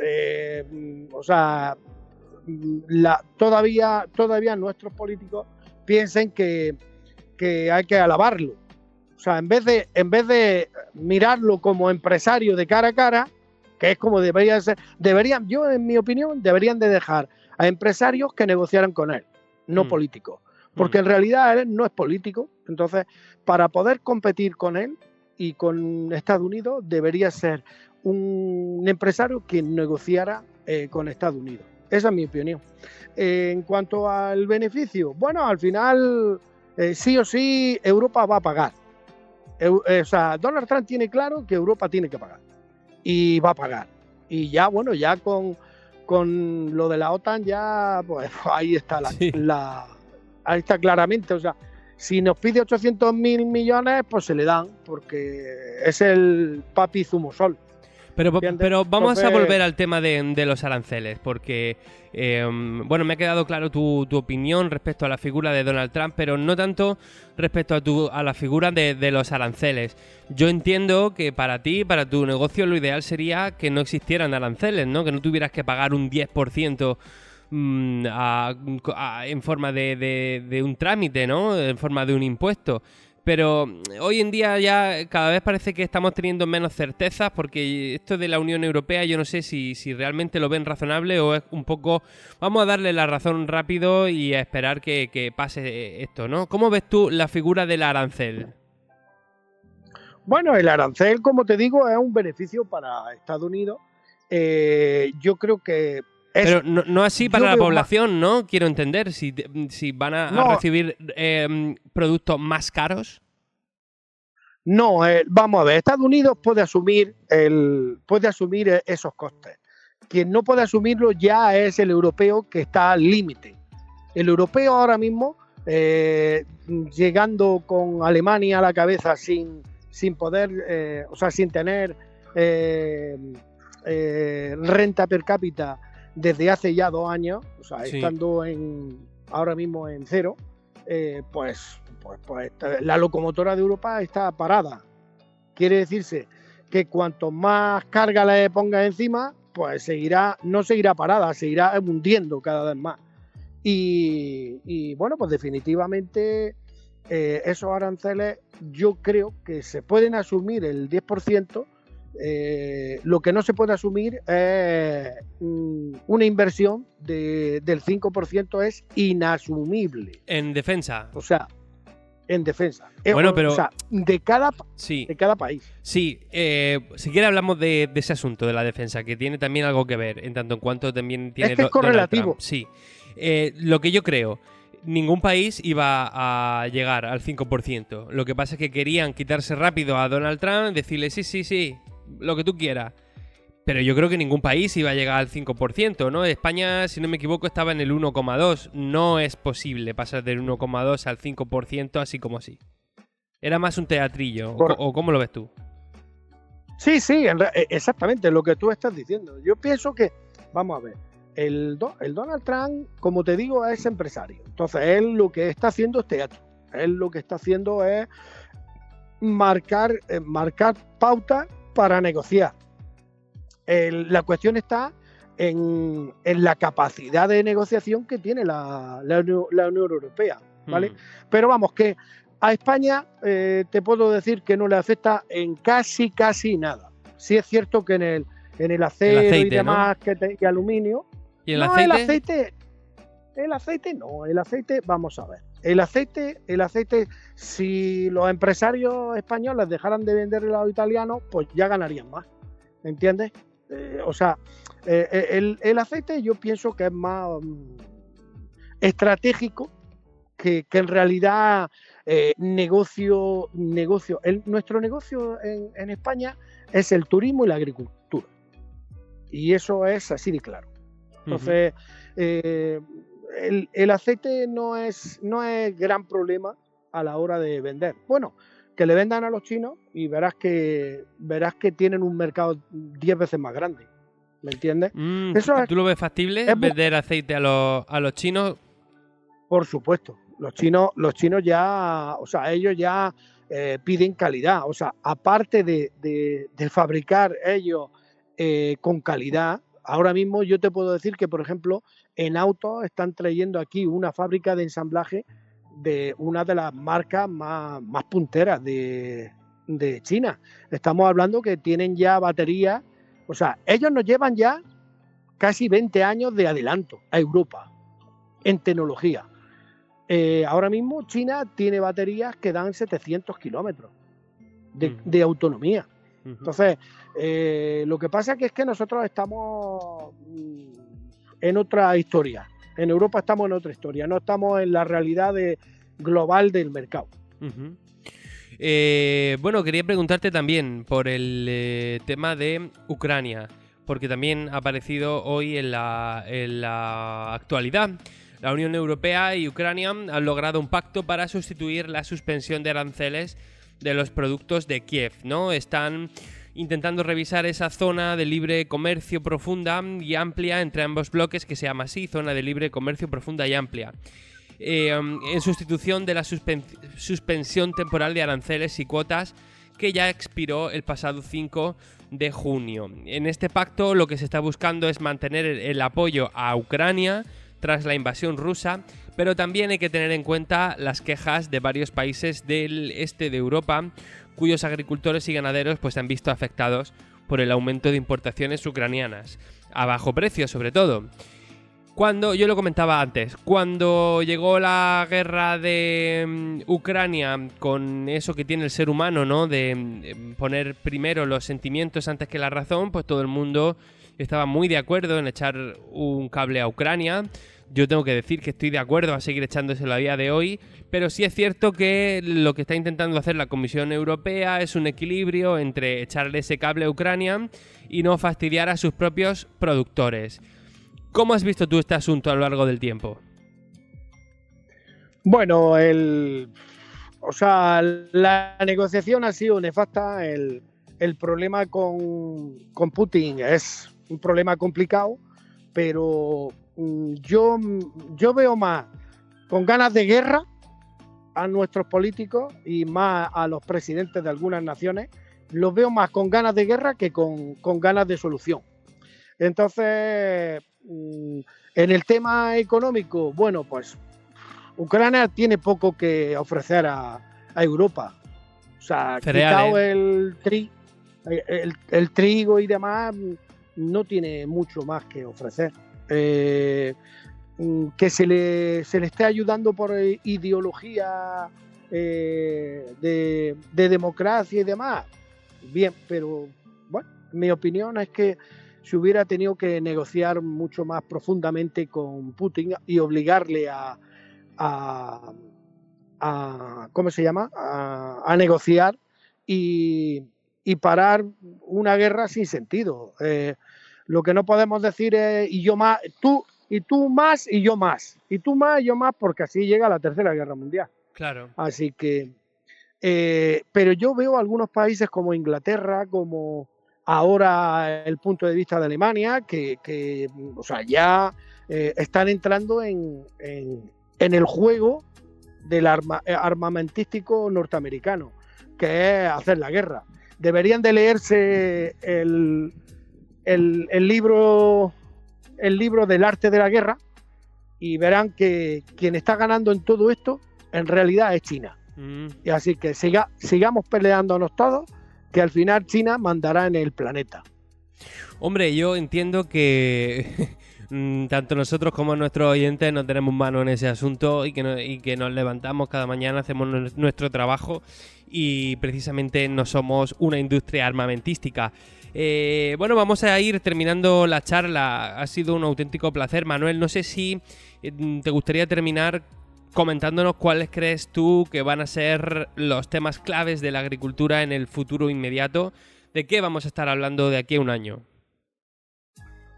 todavía nuestros políticos piensen que hay que alabarlo. sea, en vez de mirarlo como empresario de cara a cara, que es como debería ser, yo en mi opinión, deberían de dejar a empresarios que negociaran con él, no políticos. Porque en realidad él no es político. Entonces, para poder competir con él y con Estados Unidos, debería ser un empresario que negociara con Estados Unidos. Esa es mi opinión. En cuanto al beneficio, bueno, al final, sí o sí, Europa va a pagar. O sea, Donald Trump tiene claro que Europa tiene que pagar. Y va a pagar. Y ya, bueno, ya con lo de la OTAN, ya, pues ahí está ahí está claramente. O sea, si nos pide 800.000 millones, pues se le dan, porque es el papi zumosol. Pero vamos a volver al tema de los aranceles, porque, bueno, me ha quedado claro tu opinión respecto a la figura de Donald Trump, pero no tanto respecto a la figura de los aranceles. Yo entiendo que para ti, para tu negocio, lo ideal sería que no existieran aranceles, ¿no? Que no tuvieras que pagar un 10% en forma de un trámite, ¿no? En forma de un impuesto. Pero hoy en día ya cada vez parece que estamos teniendo menos certezas, porque esto de la Unión Europea yo no sé si realmente lo ven razonable o es un poco vamos a darle la razón rápido y a esperar que pase esto, ¿no? ¿Cómo ves tú la figura del arancel? Bueno, el arancel, como te digo, es un beneficio para Estados Unidos. Yo creo que pero no así para la población, ¿no? Quiero entender, si van a recibir productos más caros. No, vamos a ver, Estados Unidos puede asumir esos costes. Quien no puede asumirlo ya es el europeo, que está al límite. El europeo ahora mismo, llegando con Alemania a la cabeza sin poder, o sea, sin tener renta per cápita desde hace ya 2 años, o sea, estando ahora mismo en cero, pues la locomotora de Europa está parada. Quiere decirse que cuanto más carga le ponga encima, pues no seguirá parada, seguirá hundiendo cada vez más. Y bueno, pues definitivamente esos aranceles yo creo que se pueden asumir el 10%. Lo que no se puede asumir es una inversión del 5%, es inasumible. En defensa. O sea, en defensa. Bueno, pero o sea, de cada país. Sí, si quiere hablamos de ese asunto de la defensa, que tiene también algo que ver, en tanto en cuanto también tiene... Es que es correlativo. Sí. Lo que yo creo, ningún país iba a llegar al 5%. Lo que pasa es que querían quitarse rápido a Donald Trump, decirle sí, lo que tú quieras. Pero yo creo que ningún país iba a llegar al 5%, ¿no? España, si no me equivoco, estaba en el 1,2%. No es posible pasar del 1,2% al 5% así como así. Era más un teatrillo. ¿O cómo lo ves tú? Sí, exactamente lo que tú estás diciendo. Yo pienso que, vamos a ver, el Donald Trump, como te digo, es empresario. Entonces, él lo que está haciendo es teatro. Él lo que está haciendo es marcar pautas para negociar. La cuestión está en la capacidad de negociación que tiene la Unión Europea, ¿vale? Pero vamos, que a España te puedo decir que no le afecta en casi nada. Sí es cierto que en el acero y demás, ¿no? Y aluminio. ¿Y el aceite? El aceite, vamos a ver. El aceite, si los empresarios españoles dejaran de venderle a los italianos, pues ya ganarían más, ¿entiendes? O sea, el aceite yo pienso que es más estratégico que en realidad negocio. Nuestro negocio en España es el turismo y la agricultura. Y eso es así de claro. Entonces, el aceite no es gran problema a la hora de vender. Bueno, que le vendan a los chinos y verás que tienen un mercado 10 veces más grande. ¿Me entiendes? ¿Tú lo ves factible vender aceite a los chinos? Por supuesto. Los chinos ya, o sea, ellos ya piden calidad. O sea, aparte de fabricar ellos con calidad, ahora mismo yo te puedo decir que, por ejemplo, en autos están trayendo aquí una fábrica de ensamblaje de una de las marcas más punteras de China. Estamos hablando que tienen ya baterías, o sea, ellos nos llevan ya casi 20 años de adelanto a Europa en tecnología. Ahora mismo China tiene baterías que dan 700 kilómetros de autonomía. Entonces, lo que pasa es que nosotros estamos en otra historia. En Europa estamos en otra historia, no estamos en la realidad global del mercado. Bueno, quería preguntarte también por el tema de Ucrania, porque también ha aparecido hoy en la actualidad. La Unión Europea y Ucrania han logrado un pacto para sustituir la suspensión de aranceles de los productos de Kiev, ¿no? Están intentando revisar esa zona de libre comercio profunda y amplia entre ambos bloques, que se llama así, zona de libre comercio profunda y amplia, en sustitución de la suspensión temporal de aranceles y cuotas que ya expiró el pasado 5 de junio. En este pacto lo que se está buscando es mantener el apoyo a Ucrania tras la invasión rusa, pero también hay que tener en cuenta las quejas de varios países del este de Europa, cuyos agricultores y ganaderos pues se han visto afectados por el aumento de importaciones ucranianas, a bajo precio sobre todo. Yo lo comentaba antes, cuando llegó la guerra de Ucrania, con eso que tiene el ser humano, ¿no?, de poner primero los sentimientos antes que la razón, pues todo el mundo estaba muy de acuerdo en echar un cable a Ucrania. Yo tengo que decir que estoy de acuerdo a seguir echándoselo a día de hoy, pero sí es cierto que lo que está intentando hacer la Comisión Europea es un equilibrio entre echarle ese cable a Ucrania y no fastidiar a sus propios productores. ¿Cómo has visto tú este asunto a lo largo del tiempo? Bueno, la negociación ha sido nefasta. El problema con Putin es un problema complicado, pero yo veo más con ganas de guerra a nuestros políticos y más a los presidentes de algunas naciones. Los veo más con ganas de guerra que con ganas de solución. Entonces, en el tema económico, bueno, pues Ucrania tiene poco que ofrecer a Europa. O sea, quitado el trigo y demás, no tiene mucho más que ofrecer. Que se le esté ayudando por ideología de democracia y demás, bien, pero bueno, mi opinión es que se hubiera tenido que negociar mucho más profundamente con Putin y obligarle a ¿cómo se llama? A negociar y parar una guerra sin sentido. Lo que no podemos decir es y yo más, tú más y yo más, y tú más y yo más, porque así llega la Tercera Guerra Mundial. Claro. Así que, pero yo veo algunos países como Inglaterra, como ahora el punto de vista de Alemania, que o sea, ya están entrando en el juego del armamentístico norteamericano, que es hacer la guerra. Deberían de leerse el libro del arte de la guerra y verán que quien está ganando en todo esto en realidad es China. Y así que sigamos peleándonos todos, que al final China mandará en el planeta. Hombre, yo entiendo que tanto nosotros como nuestros oyentes no tenemos mano en ese asunto y que nos levantamos cada mañana, hacemos nuestro trabajo y precisamente no somos una industria armamentística. Bueno, vamos a ir terminando la charla. Ha sido un auténtico placer, Manuel. No sé si te gustaría terminar comentándonos cuáles crees tú que van a ser los temas claves de la agricultura en el futuro inmediato. ¿De qué vamos a estar hablando de aquí a un año?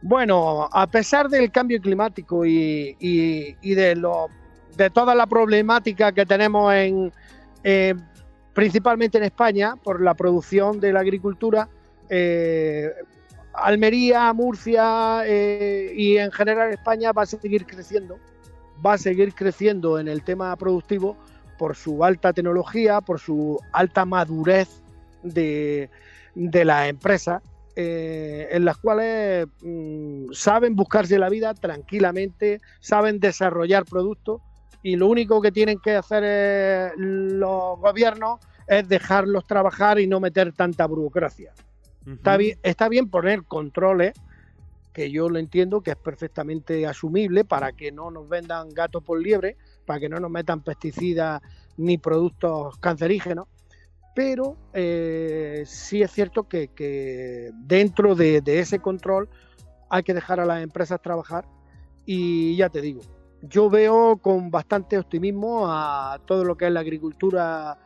Bueno, a pesar del cambio climático y de toda la problemática que tenemos principalmente en España por la producción de la agricultura, Almería, Murcia y en general España va a seguir creciendo en el tema productivo por su alta tecnología, por su alta madurez de las empresas, en las cuales saben buscarse la vida tranquilamente, saben desarrollar productos y lo único que tienen que hacer los gobiernos es dejarlos trabajar y no meter tanta burocracia. Está bien poner controles, que yo lo entiendo que es perfectamente asumible, para que no nos vendan gato por liebre, para que no nos metan pesticidas ni productos cancerígenos, pero sí es cierto que dentro de ese control hay que dejar a las empresas trabajar. Y ya te digo, yo veo con bastante optimismo a todo lo que es la agricultura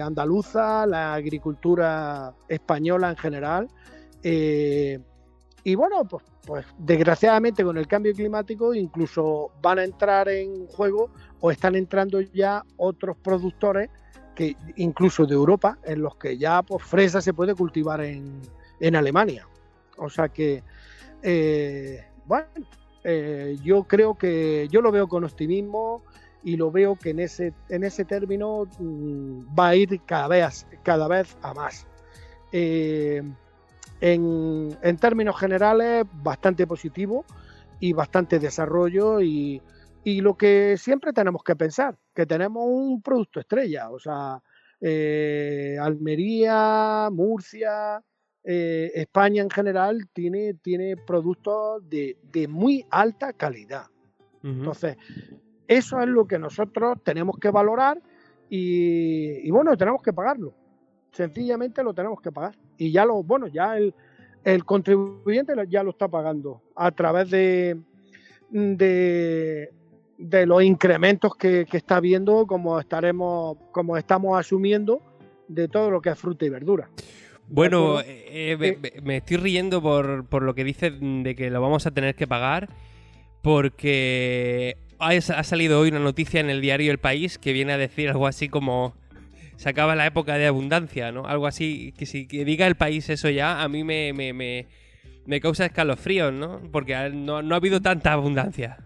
andaluza, la agricultura española en general, y bueno, pues desgraciadamente con el cambio climático incluso van a entrar en juego o están entrando ya otros productores que incluso de Europa, en los que ya pues fresa se puede cultivar en Alemania. O sea que yo creo que yo lo veo con optimismo y lo veo que en ese término va a ir cada vez a más. En términos generales, bastante positivo y bastante desarrollo y lo que siempre tenemos que pensar, que tenemos un producto estrella, o sea, Almería, Murcia, España en general tiene productos de muy alta calidad. Entonces, eso es lo que nosotros tenemos que valorar y bueno, tenemos que pagarlo. Sencillamente lo tenemos que pagar. Y ya el contribuyente ya lo está pagando a través de los incrementos que está viendo, como estamos asumiendo de todo lo que es fruta y verdura. Bueno, me estoy riendo por lo que dices de que lo vamos a tener que pagar, porque ha salido hoy una noticia en el diario El País que viene a decir algo así como se acaba la época de abundancia, ¿no? Algo así, que diga El País eso ya, a mí me causa escalofríos, ¿no? Porque no ha habido tanta abundancia.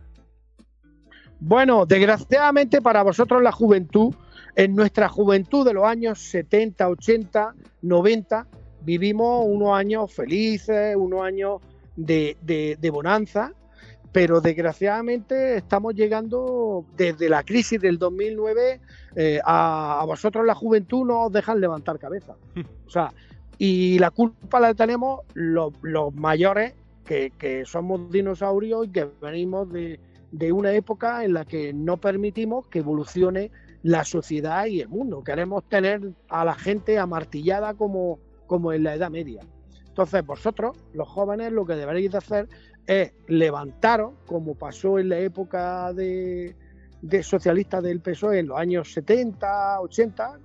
Bueno, desgraciadamente para vosotros la juventud, en nuestra juventud de los años 70, 80, 90, vivimos unos años felices, unos años de bonanza, pero desgraciadamente estamos llegando desde la crisis del 2009, a vosotros la juventud no os dejan levantar cabeza. O sea, y la culpa la tenemos los mayores que somos dinosaurios y que venimos de una época en la que no permitimos que evolucione la sociedad y el mundo. Queremos tener a la gente amartillada como en la Edad Media. Entonces vosotros, los jóvenes, lo que deberéis de hacer es levantaros, como pasó en la época de socialistas del PSOE en los años 70, 80,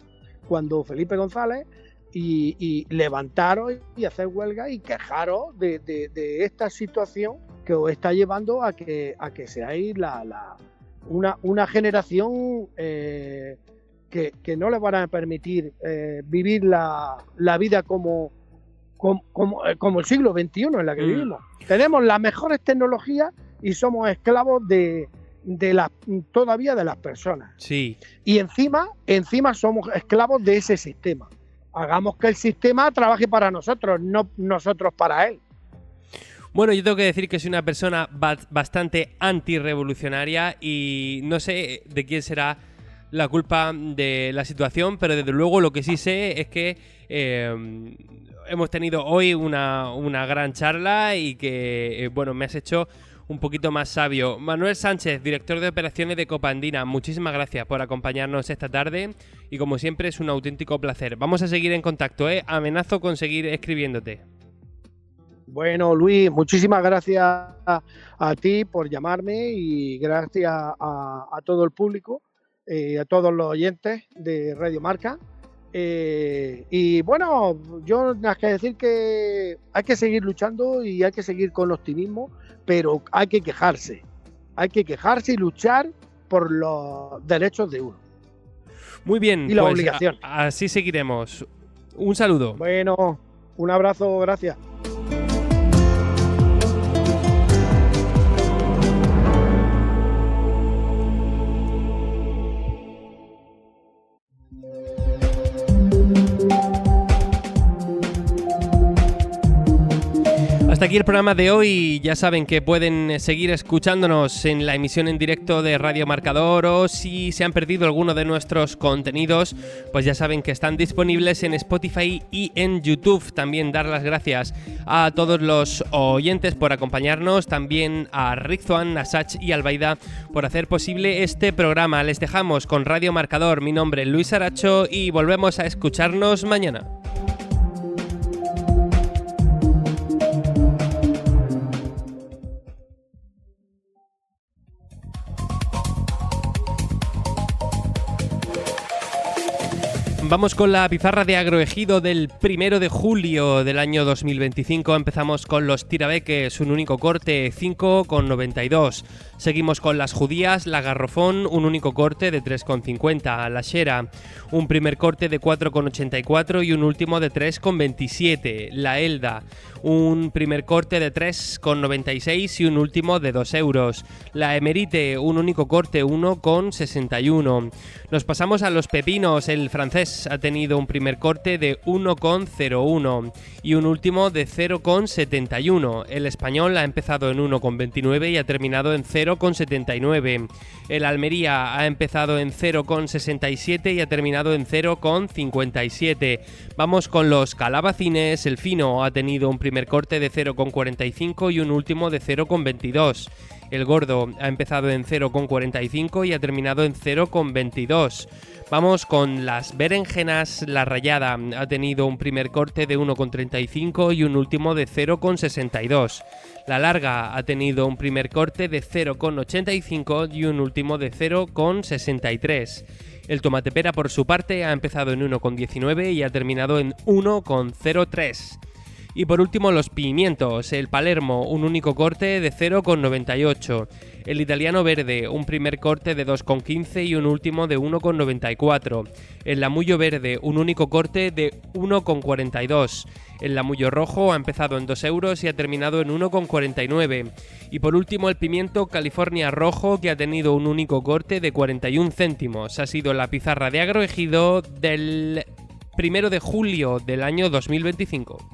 cuando Felipe González, y levantaros y hacer huelga y quejaros de esta situación que os está llevando a que seáis una generación que no le van a permitir vivir la vida como el siglo XXI en la que vivimos. Tenemos las mejores tecnologías y somos esclavos todavía de las personas. Sí. Y encima somos esclavos de ese sistema. Hagamos que el sistema trabaje para nosotros, no nosotros para él. Bueno, yo tengo que decir que soy una persona bastante antirrevolucionaria y no sé de quién será la culpa de la situación, pero desde luego lo que sí sé es que hemos tenido hoy una gran charla y que, bueno, me has hecho un poquito más sabio. Manuel Sánchez, director de operaciones de Copandina, muchísimas gracias por acompañarnos esta tarde y como siempre es un auténtico placer. Vamos a seguir en contacto, amenazo con seguir escribiéndote. Bueno, Luis, muchísimas gracias a ti por llamarme y gracias a todo el público, a todos los oyentes de Radio Marca. Y bueno, yo nada que decir que hay que seguir luchando y hay que seguir con optimismo, pero hay que quejarse y luchar por los derechos de uno. Muy bien, y la pues obligación. Así seguiremos. Un saludo. Bueno, un abrazo, gracias. Hasta aquí el programa de hoy. Ya saben que pueden seguir escuchándonos en la emisión en directo de Radio Marcador, o si se han perdido alguno de nuestros contenidos, pues ya saben que están disponibles en Spotify y en YouTube. También dar las gracias a todos los oyentes por acompañarnos, también a Rizwan, a Sach y Albaida por hacer posible este programa. Les dejamos con Radio Marcador. Mi nombre es Luis Aracho y volvemos a escucharnos mañana. Vamos con la pizarra de Agroejido del 1 de julio del año 2025. Empezamos con los tirabeques, un único corte, 5,92. Seguimos con las judías, la garrofón, un único corte de 3,50. La xera, un primer corte de 4,84 y un último de 3,27. La elda, un primer corte de 3,96 y un último de 2 euros. La emerite, un único corte, 1,61. Nos pasamos a los pepinos. El francés ha tenido un primer corte de 1,01 y un último de 0,71. El español ha empezado en 1,29 y ha terminado en 0,79. El Almería ha empezado en 0,67 y ha terminado en 0,57. Vamos con los calabacines. El fino ha tenido un primer corte de 0,45 y un último de 0,22. El gordo ha empezado en 0,45 y ha terminado en 0,22. Vamos con las berenjenas. La rallada ha tenido un primer corte de 1,35 y un último de 0,62. La larga ha tenido un primer corte de 0,85 y un último de 0,63. El tomate pera, por su parte, ha empezado en 1,19 y ha terminado en 1,03. Y por último, los pimientos. El Palermo, un único corte de 0,98. El italiano verde, un primer corte de 2,15 y un último de 1,94. El lamullo verde, un único corte de 1,42. El lamullo rojo ha empezado en 2 euros y ha terminado en 1,49. Y por último, el pimiento California rojo, que ha tenido un único corte de 41 céntimos. Ha sido la pizarra de Agroejido del 1 de julio del año 2025.